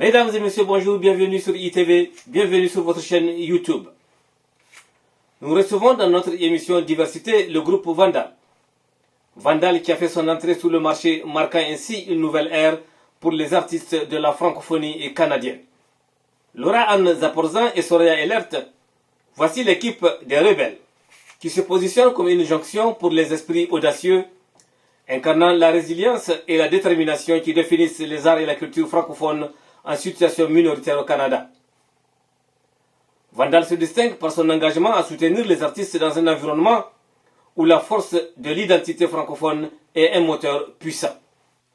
Mesdames et messieurs, bonjour, bienvenue sur ITV, bienvenue sur votre chaîne YouTube. Nous recevons dans notre émission Diversité le groupe Vandal. Vandal qui a fait son entrée sur le marché, marquant ainsi une nouvelle ère pour les artistes de la francophonie canadienne. Laura Anne Zaporzan et Soraya Elert, voici l'équipe des Rebelles, qui se positionne comme une jonction pour les esprits audacieux, incarnant la résilience et la détermination qui définissent les arts et la culture francophone en situation minoritaire au Canada. Vandal se distingue par son engagement à soutenir les artistes dans un environnement où la force de l'identité francophone est un moteur puissant.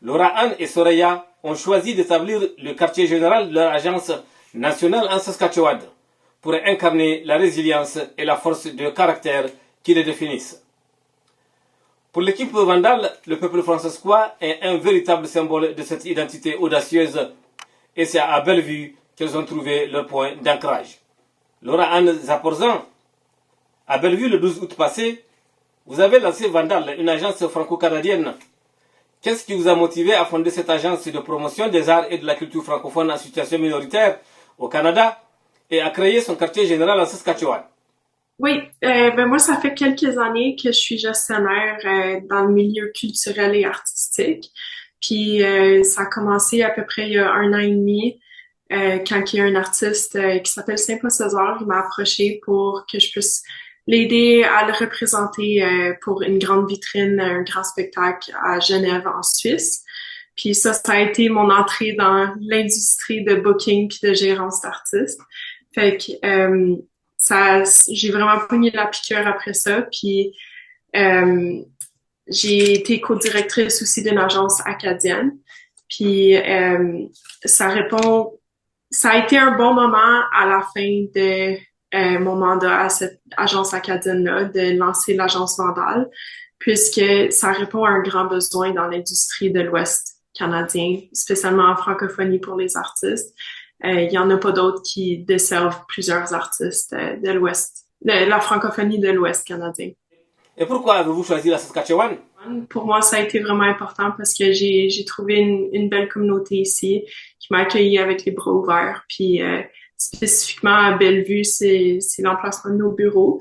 Laura Anne et Soraya ont choisi d'établir le quartier général de leur agence nationale en Saskatchewan pour incarner la résilience et la force de caractère qui les définissent. Pour l'équipe Vandal, le peuple francescois est un véritable symbole de cette identité audacieuse et c'est à Bellevue qu'elles ont trouvé leur point d'ancrage. Laura Anne Zaporzan, à Bellevue le 12 août passé, vous avez lancé Vandal, une agence franco-canadienne. Qu'est-ce qui vous a motivé à fonder cette agence de promotion des arts et de la culture francophone en situation minoritaire au Canada et à créer son quartier général en Saskatchewan? Oui, moi, ça fait quelques années que je suis gestionnaire dans le milieu culturel et artistique. Puis ça a commencé à peu près il y a 1 an et demi, quand il y a un artiste qui s'appelle Saint-Paul César, il m'a approché pour que je puisse l'aider à le représenter pour une grande vitrine, un grand spectacle à Genève, en Suisse. Puis ça a été mon entrée dans l'industrie de booking puis de gérance d'artistes. Fait que j'ai vraiment pogné la piqûre après ça. Puis j'ai été co-directrice aussi d'une agence acadienne. Puis ça a été un bon moment à la fin de mon mandat à cette agence acadienne-là de lancer l'agence Vandal, puisque ça répond à un grand besoin dans l'industrie de l'Ouest canadien, spécialement en francophonie pour les artistes. Il y en a pas d'autres qui desservent plusieurs artistes de l'Ouest, de la francophonie de l'Ouest canadien. Et pourquoi avez-vous choisi la Saskatchewan? Pour moi, ça a été vraiment important parce que j'ai trouvé une belle communauté ici qui m'a accueilli avec les bras ouverts. Puis spécifiquement à Bellevue, c'est l'emplacement de nos bureaux.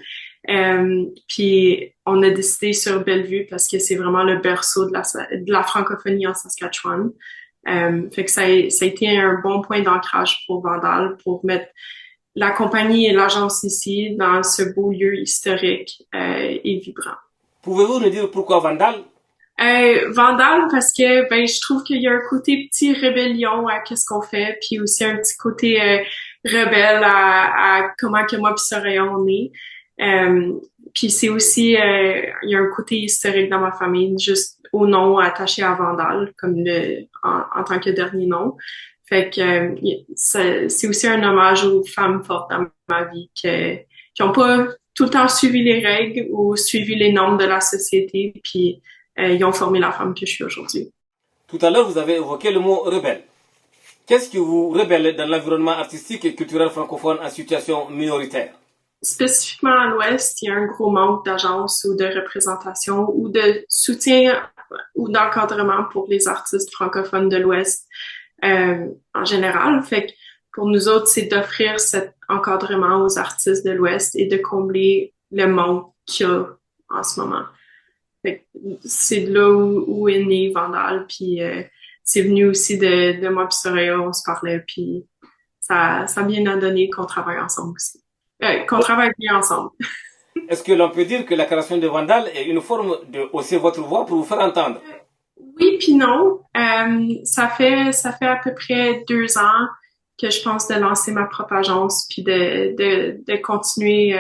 Puis on a décidé sur Bellevue parce que c'est vraiment le berceau de la francophonie en Saskatchewan. Fait que ça a été un bon point d'ancrage pour Vandal, pour mettre la compagnie et l'agence ici dans ce beau lieu historique et vibrant. Pouvez-vous nous dire pourquoi Vandal? Vandal parce que je trouve qu'il y a un côté petit rébellion à qu'est-ce qu'on fait, puis aussi un petit côté rebelle à comment que moi puis Soraya on est. Puis c'est aussi il y a un côté historique dans ma famille, juste au nom attaché à Vandal comme en tant que dernier nom. Fait que c'est aussi un hommage aux femmes fortes dans ma vie qui ont pas tout le temps suivi les règles ou suivi les normes de la société, puis ils ont formé la femme que je suis aujourd'hui. Tout à l'heure, vous avez évoqué le mot rebelle. Qu'est-ce qui vous rebelle dans l'environnement artistique et culturel francophone en situation minoritaire? Spécifiquement à l'Ouest, il y a un gros manque d'agences ou de représentation ou de soutien ou d'encadrement pour les artistes francophones de l'Ouest en général. Fait que pour nous autres, c'est d'offrir cet encadrement aux artistes de l'Ouest et de combler le manque qu'il y a en ce moment. C'est de là où est né Vandal, puis c'est venu aussi de moi puis Soraya, on se parlait, puis ça a bien donné qu'on travaille ensemble aussi. Qu'on travaille bien ensemble. Est-ce que l'on peut dire que la création de Vandal est une forme de hausser votre voix pour vous faire entendre? Oui puis non. Ça fait à peu près 2 ans que je pense de lancer ma propre agence, puis de continuer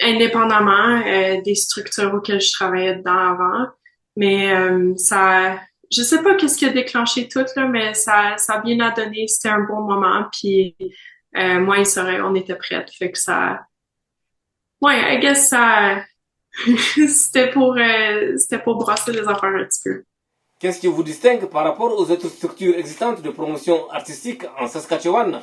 indépendamment des structures auxquelles je travaillais dedans avant. Mais je sais pas qu'est-ce qui a déclenché tout là, mais ça a bien à donner. C'était un bon moment, puis moi et Soraya, on était prêtes. Fait que ça, ouais, I guess ça, c'était pour brasser les affaires un petit peu. Qu'est-ce qui vous distingue par rapport aux autres structures existantes de promotion artistique en Saskatchewan?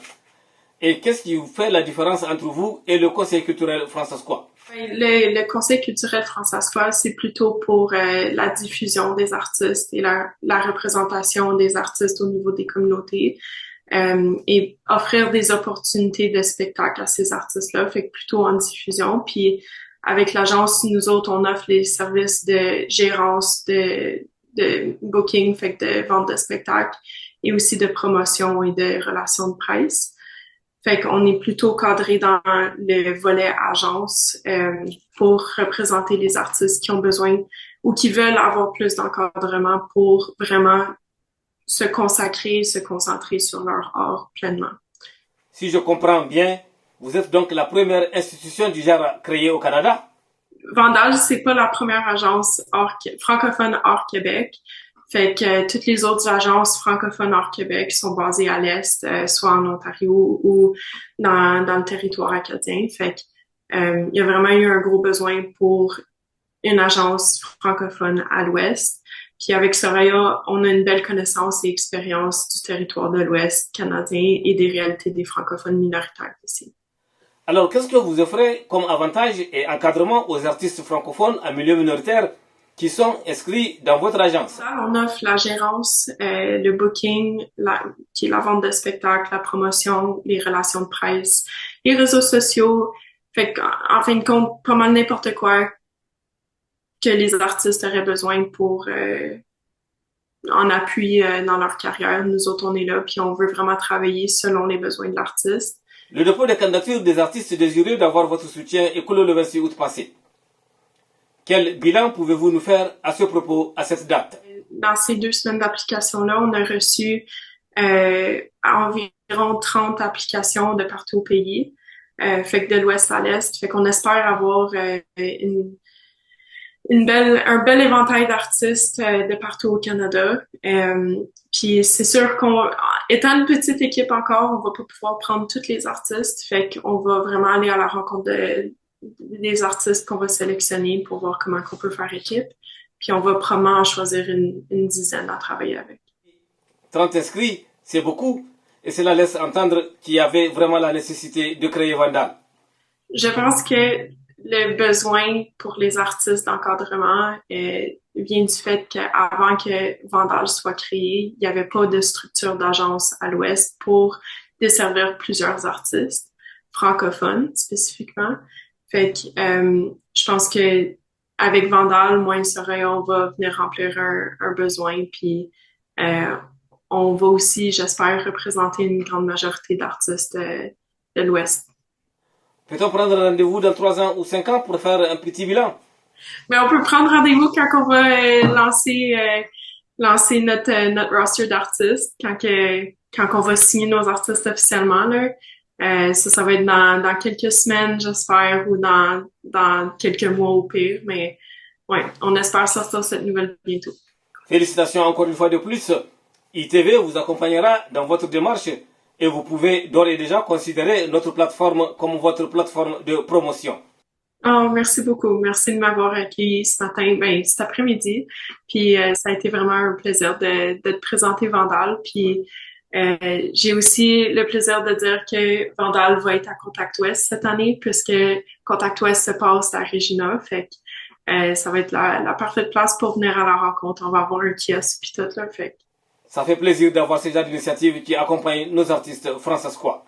Et qu'est-ce qui fait la différence entre vous et le Conseil culturel francescois? Le Conseil culturel francescois, c'est plutôt pour la diffusion des artistes et la représentation des artistes au niveau des communautés et offrir des opportunités de spectacle à ces artistes-là, fait que plutôt en diffusion. Puis avec l'agence, nous autres, on offre les services de gérance, de booking, fait que de vente de spectacles et aussi de promotion et de relations de presse. Fait qu'on est plutôt cadré dans le volet agence pour représenter les artistes qui ont besoin ou qui veulent avoir plus d'encadrement pour vraiment se consacrer, se concentrer sur leur art pleinement. Si je comprends bien, vous êtes donc la première institution du genre créée au Canada? Vandal, c'est pas la première agence francophone hors Québec. Fait que toutes les autres agences francophones hors Québec sont basées à l'Est, soit en Ontario ou dans le territoire acadien. Fait que il y a vraiment eu un gros besoin pour une agence francophone à l'Ouest. Puis avec Soraya, on a une belle connaissance et expérience du territoire de l'Ouest canadien et des réalités des francophones minoritaires ici. Alors, qu'est-ce que vous offrez comme avantage et encadrement aux artistes francophones à milieu minoritaire qui sont inscrits dans votre agence? On offre la gérance, le booking, qui est la vente de spectacles, la promotion, les relations de presse, les réseaux sociaux. Fait qu'en fin de compte, pas mal n'importe quoi que les artistes auraient besoin pour en appui dans leur carrière. Nous autres, on est là, puis on veut vraiment travailler selon les besoins de l'artiste. Le dépôt de candidature des artistes désireux d'avoir votre soutien est clos le 26 août passé. Quel bilan pouvez-vous nous faire à ce propos, à cette date? Dans ces 2 semaines d'application-là, on a reçu environ 30 applications de partout au pays, fait que de l'ouest à l'est. Fait qu'on espère avoir un bel éventail d'artistes de partout au Canada. Puis c'est sûr étant une petite équipe encore, on va pas pouvoir prendre tous les artistes. Fait qu'on va vraiment aller à la rencontre des artistes qu'on va sélectionner pour voir comment on peut faire équipe. Puis on va probablement en choisir une dizaine à travailler avec. 30 inscrits, c'est beaucoup. Et cela laisse entendre qu'il y avait vraiment la nécessité de créer Vandal. Je pense que le besoin pour les artistes d'encadrement vient du fait qu'avant que Vandal soit créé, il n'y avait pas de structure d'agence à l'Ouest pour desservir plusieurs artistes francophones spécifiquement. Fait que je pense que avec Vandal, moi et Soraya, on va venir remplir un besoin, puis on va aussi, j'espère, représenter une grande majorité d'artistes de l'Ouest. Peut-on prendre rendez-vous dans 3 ans ou 5 ans pour faire un petit bilan? Mais on peut prendre rendez-vous quand on va lancer notre roster d'artistes, quand on va signer nos artistes officiellement, là. Ça va être dans quelques semaines, j'espère, ou dans quelques mois au pire. Mais ouais, on espère sortir cette nouvelle bientôt. Félicitations encore une fois de plus. ITV vous accompagnera dans votre démarche et vous pouvez d'ores et déjà considérer notre plateforme comme votre plateforme de promotion. Oh, merci beaucoup. Merci de m'avoir accueilli ce matin, cet après-midi. Puis ça a été vraiment un plaisir de te présenter Vandal. Puis j'ai aussi le plaisir de dire que Vandal va être à Contact Ouest cette année, puisque Contact Ouest se passe à Regina. Fait que ça va être la parfaite place pour venir à la rencontre. On va avoir un kiosque puis tout là. Fait que ça fait plaisir d'avoir ce genre d'initiatives qui accompagnent nos artistes francescois.